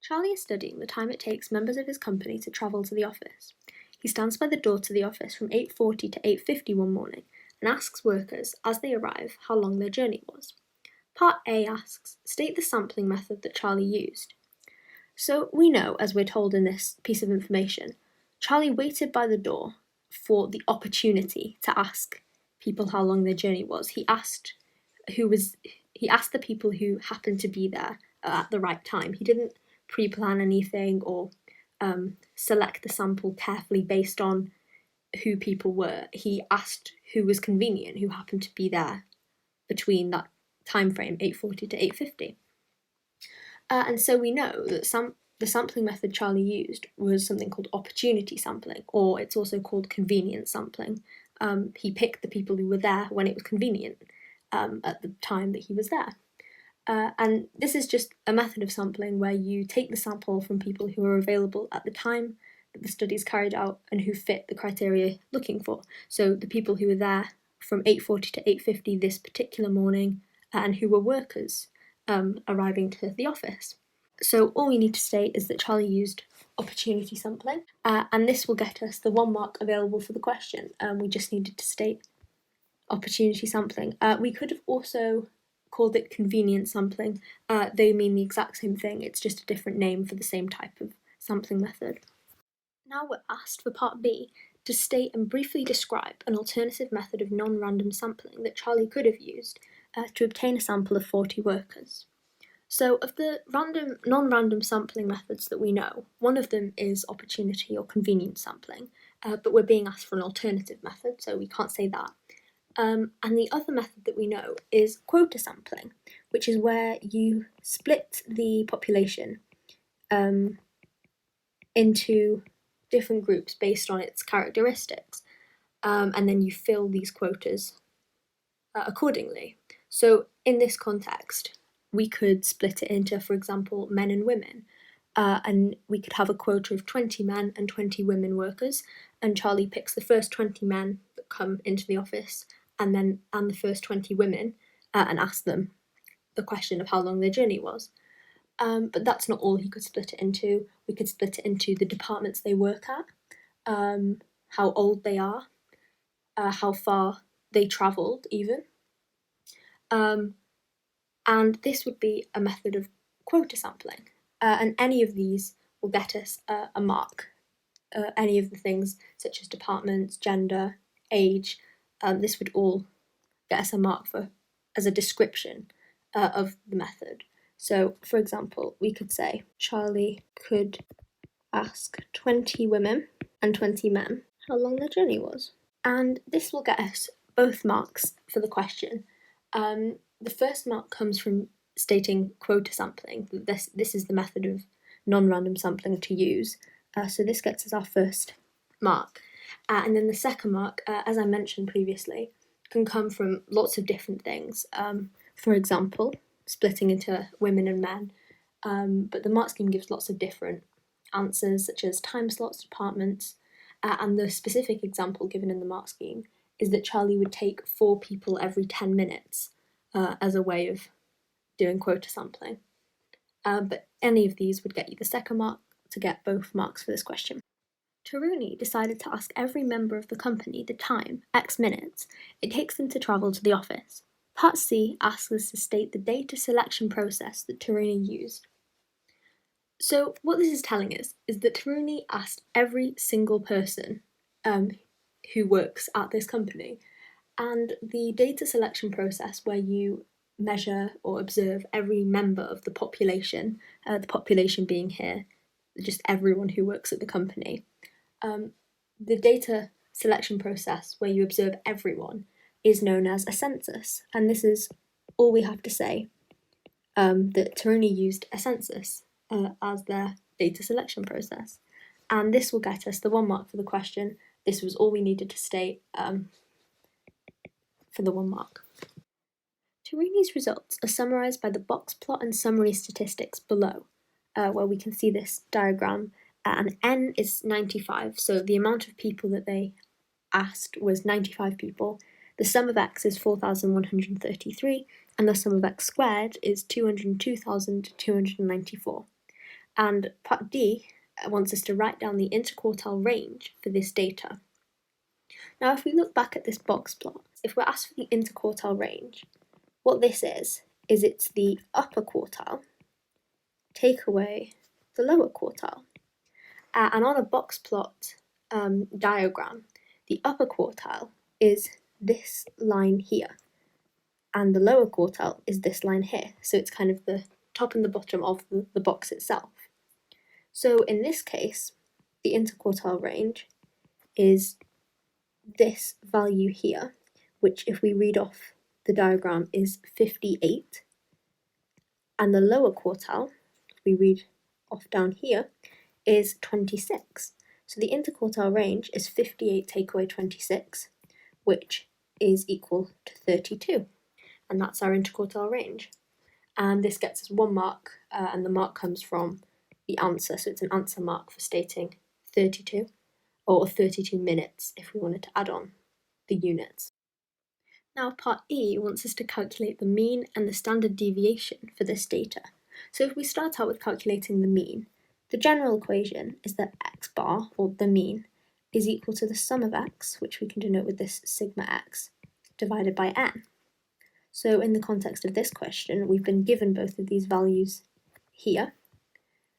Charlie is studying the time it takes members of his company to travel to the office. He stands by the door to the office from 8:40 to 8:50 one morning and asks workers, as they arrive, how long their journey was. Part A asks, state the sampling method that Charlie used. So we know, as we're told in this piece of information, Charlie waited by the door for the opportunity to ask people how long their journey was. He asked the people who happened to be there at the right time. He didn't pre-plan anything or select the sample carefully based on who people were. He asked who was convenient, who happened to be there between that time frame, 8:40 to 8:50. And so we know that the sampling method Charlie used was something called opportunity sampling, or it's also called convenience sampling. He picked the people who were there when it was convenient at the time that he was there. And this is just a method of sampling where you take the sample from people who are available at the time that the study is carried out and who fit the criteria looking for. So the people who were there from 8:40 to 8:50 this particular morning and who were workers arriving to the office. So all we need to state is that Charlie used opportunity sampling, and this will get us the 1 mark available for the question. We just needed to state opportunity sampling. We could have also called it convenience sampling. They mean the exact same thing, it's just a different name for the same type of sampling method. Now we're asked for part B to state and briefly describe an alternative method of non-random sampling that Charlie could have used to obtain a sample of 40 workers. So of the non-random sampling methods that we know, one of them is opportunity or convenience sampling, but we're being asked for an alternative method, so we can't say that. And the other method that we know is quota sampling, which is where you split the population into different groups based on its characteristics, and then you fill these quotas accordingly. So in this context, we could split it into, for example, men and women, and we could have a quota of 20 men and 20 women workers, and Charlie picks the first 20 men that come into the office and the first 20 women and asks them the question of how long their journey was. But that's not all he could split it into. We could split it into the departments they work at, how old they are, how far they travelled even. And this would be a method of quota sampling. And any of these will get us a mark. Any of the things such as departments, gender, age, this would all get us a mark as a description of the method. So, for example, we could say Charlie could ask 20 women and 20 men how long their journey was. And this will get us both marks for the question. The first mark comes from stating quota sampling. This is the method of non-random sampling to use. So this gets us our first mark. And then the second mark, as I mentioned previously, can come from lots of different things. For example, splitting into women and men. But the mark scheme gives lots of different answers, such as time slots, departments, and the specific example given in the mark scheme is that Charlie would take 4 people every 10 minutes as a way of doing quota sampling. But any of these would get you the second mark to get both marks for this question. Taruni decided to ask every member of the company the time, X minutes, it takes them to travel to the office. Part C asks us to state the data selection process that Taruni used. So what this is telling us is that Taruni asked every single person who works at this company, and the data selection process where you measure or observe every member of the population being here, just everyone who works at the company. The data selection process where you observe everyone is known as a census, and this is all we have to say, that Taruni used a census as their data selection process. And this will get us the 1 mark for the question. This was all we needed to state for the 1 mark. Taruni's results are summarised by the box plot and summary statistics below, where we can see this diagram, and N is 95, so the amount of people that they asked was 95 people. The sum of X is 4,133, and the sum of X squared is 202,294. And part D wants us to write down the interquartile range for this data. Now, if we look back at this box plot, if we're asked for the interquartile range, what this is it's the upper quartile take away the lower quartile. And on a box plot diagram, the upper quartile is this line here, and the lower quartile is this line here. So it's kind of the top and the bottom of the box itself. So in this case, the interquartile range is this value here, which if we read off the diagram is 58, and the lower quartile, if we read off down here, is 26. So the interquartile range is 58 take away 26, which is equal to 32. And that's our interquartile range. And this gets us 1 mark, and the mark comes from the answer. So it's an answer mark for stating 32, or 32 minutes if we wanted to add on the units. Now part E wants us to calculate the mean and the standard deviation for this data. So if we start out with calculating the mean, the general equation is that x bar, or the mean, is equal to the sum of x, which we can denote with this sigma x, divided by n. So in the context of this question, we've been given both of these values here.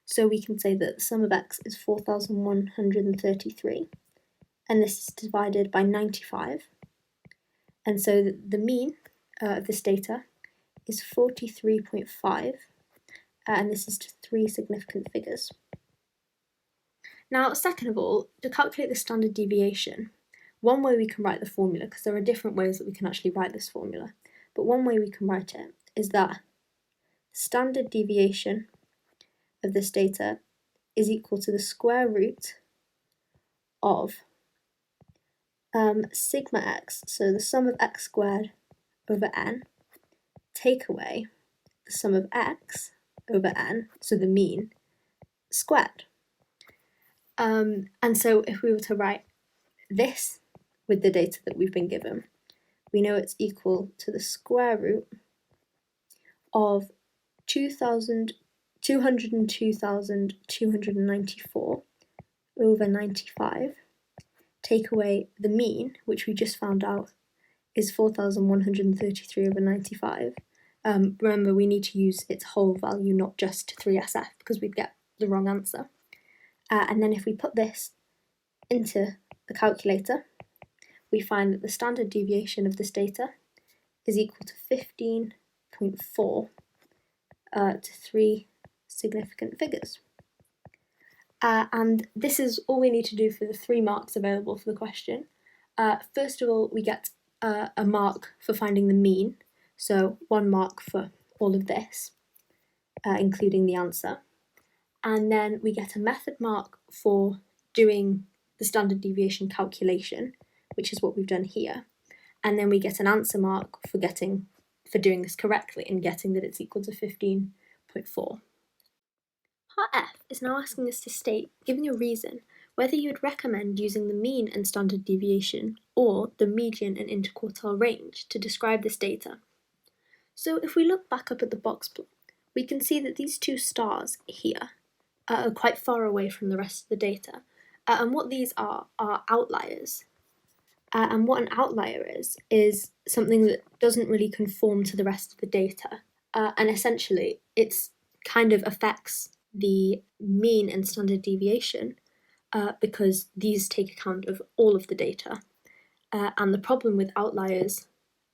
So we can say that the sum of x is 4,133, and this is divided by 95. And so the mean of this data is 43.5, and this is to 3 significant figures. Now, second of all, to calculate the standard deviation, one way we can write the formula, because there are different ways that we can actually write this formula, but one way we can write it is that standard deviation of this data is equal to the square root of sigma x, so the sum of x squared over n, take away the sum of x over n, so the mean, squared. And so if we were to write this with the data that we've been given, we know it's equal to the square root of 202,294 over 95, take away the mean, which we just found out is 4,133 over 95. Remember, we need to use its whole value, not just 3SF, because we'd get the wrong answer. And then if we put this into the calculator, we find that the standard deviation of this data is equal to 15.4 to 3 significant figures. And this is all we need to do for the 3 marks available for the question. First of all, we get a mark for finding the mean, so 1 mark for all of this, including the answer. And then we get a method mark for doing the standard deviation calculation, which is what we've done here. And then we get an answer mark for doing this correctly and getting that it's equal to 15.4. Part F is now asking us to state, giving a reason, whether you would recommend using the mean and standard deviation or the median and interquartile range to describe this data. So if we look back up at the box plot, we can see that these 2 stars here are quite far away from the rest of the data. And what these are outliers. And what an outlier is something that doesn't really conform to the rest of the data. And essentially, it's kind of affects the mean and standard deviation because these take account of all of the data. And the problem with outliers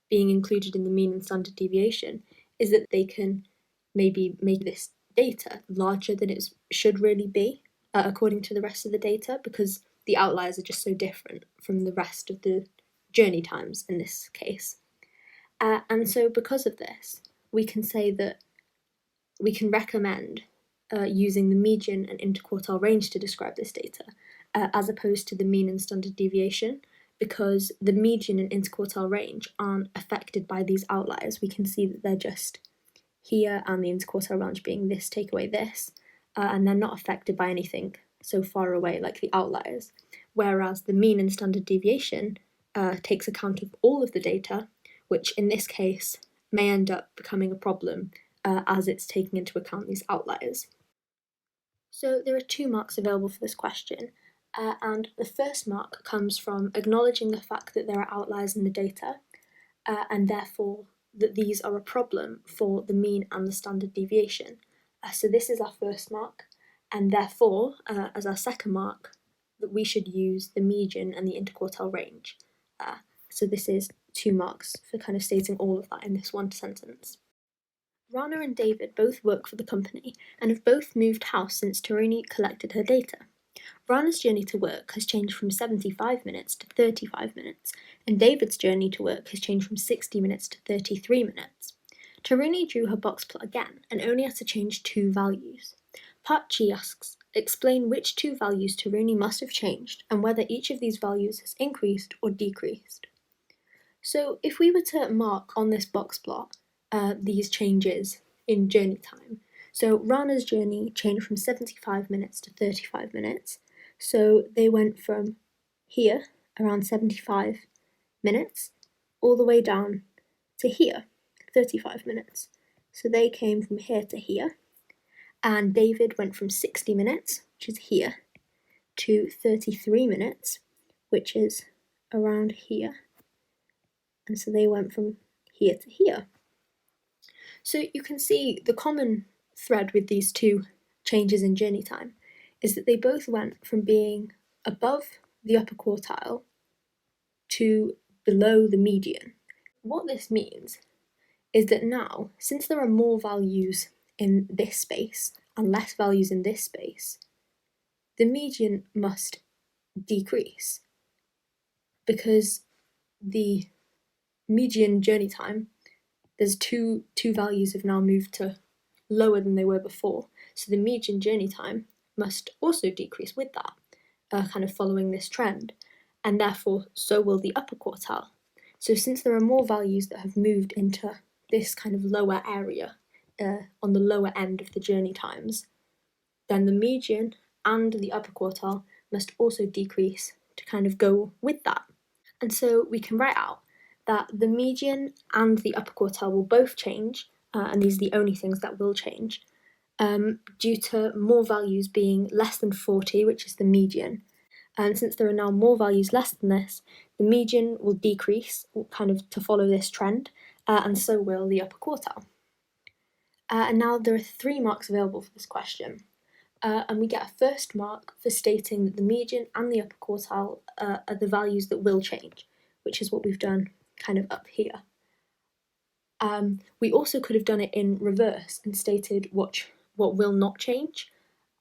being included in the mean and standard deviation is that they can maybe make this data larger than it should really be according to the rest of the data, because the outliers are just so different from the rest of the journey times in this case. And so because of this, we can say that we can recommend using the median and interquartile range to describe this data, as opposed to the mean and standard deviation, because the median and interquartile range aren't affected by these outliers. We can see that they're just here, and the interquartile range being this, take away this, and they're not affected by anything so far away like the outliers, whereas the mean and standard deviation takes account of all of the data, which in this case may end up becoming a problem as it's taking into account these outliers. So there are 2 marks available for this question, and the first mark comes from acknowledging the fact that there are outliers in the data, and therefore that these are a problem for the mean and the standard deviation. So this is our first mark, and therefore, as our second mark, that we should use the median and the interquartile range. So this is 2 marks for kind of stating all of that in this one sentence. Rana and David both work for the company and have both moved house since Taruni collected her data. Rana's journey to work has changed from 75 minutes to 35 minutes, and David's journey to work has changed from 60 minutes to 33 minutes. Taruni drew her box plot again and only had to change 2 values. Part G asks, explain which 2 values Taruni must have changed and whether each of these values has increased or decreased. So if we were to mark on this box plot these changes in journey time, so Rana's journey changed from 75 minutes to 35 minutes, so they went from here, around 75 minutes, all the way down to here, 35 minutes. So they came from here to here, and David went from 60 minutes, which is here, to 33 minutes, which is around here. And so they went from here to here. So you can see the common thread with these 2 changes in journey time is that they both went from being above the upper quartile to below the median. What this means is that now, since there are more values in this space and less values in this space, the median must decrease because the median journey time, there's two values have now moved to lower than they were before, so the median journey time must also decrease with that, kind of following this trend, and therefore so will the upper quartile. So since there are more values that have moved into this kind of lower area, on the lower end of the journey times, then the median and the upper quartile must also decrease to kind of go with that. And so we can write out that the median and the upper quartile will both change, and these are the only things that will change, due to more values being less than 40, which is the median. And since there are now more values less than this, the median will decrease, kind of to follow this trend, and so will the upper quartile. And now there are 3 marks available for this question, and we get a first mark for stating that the median and the upper quartile are the values that will change, which is what we've done kind of up here. We also could have done it in reverse and stated what will not change,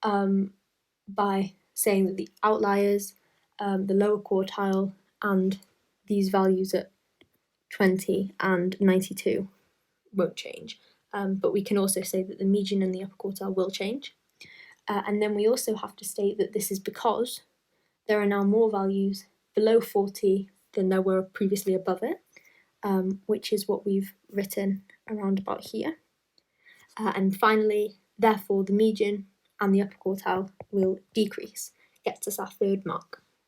by saying that the outliers, the lower quartile, and these values at 20 and 92 won't change. But we can also say that the median and the upper quartile will change. And then we also have to state that this is because there are now more values below 40 than there were previously above it, which is what we've written around about here. And finally, therefore, the median and the upper quartile will decrease, gets us our 3rd mark.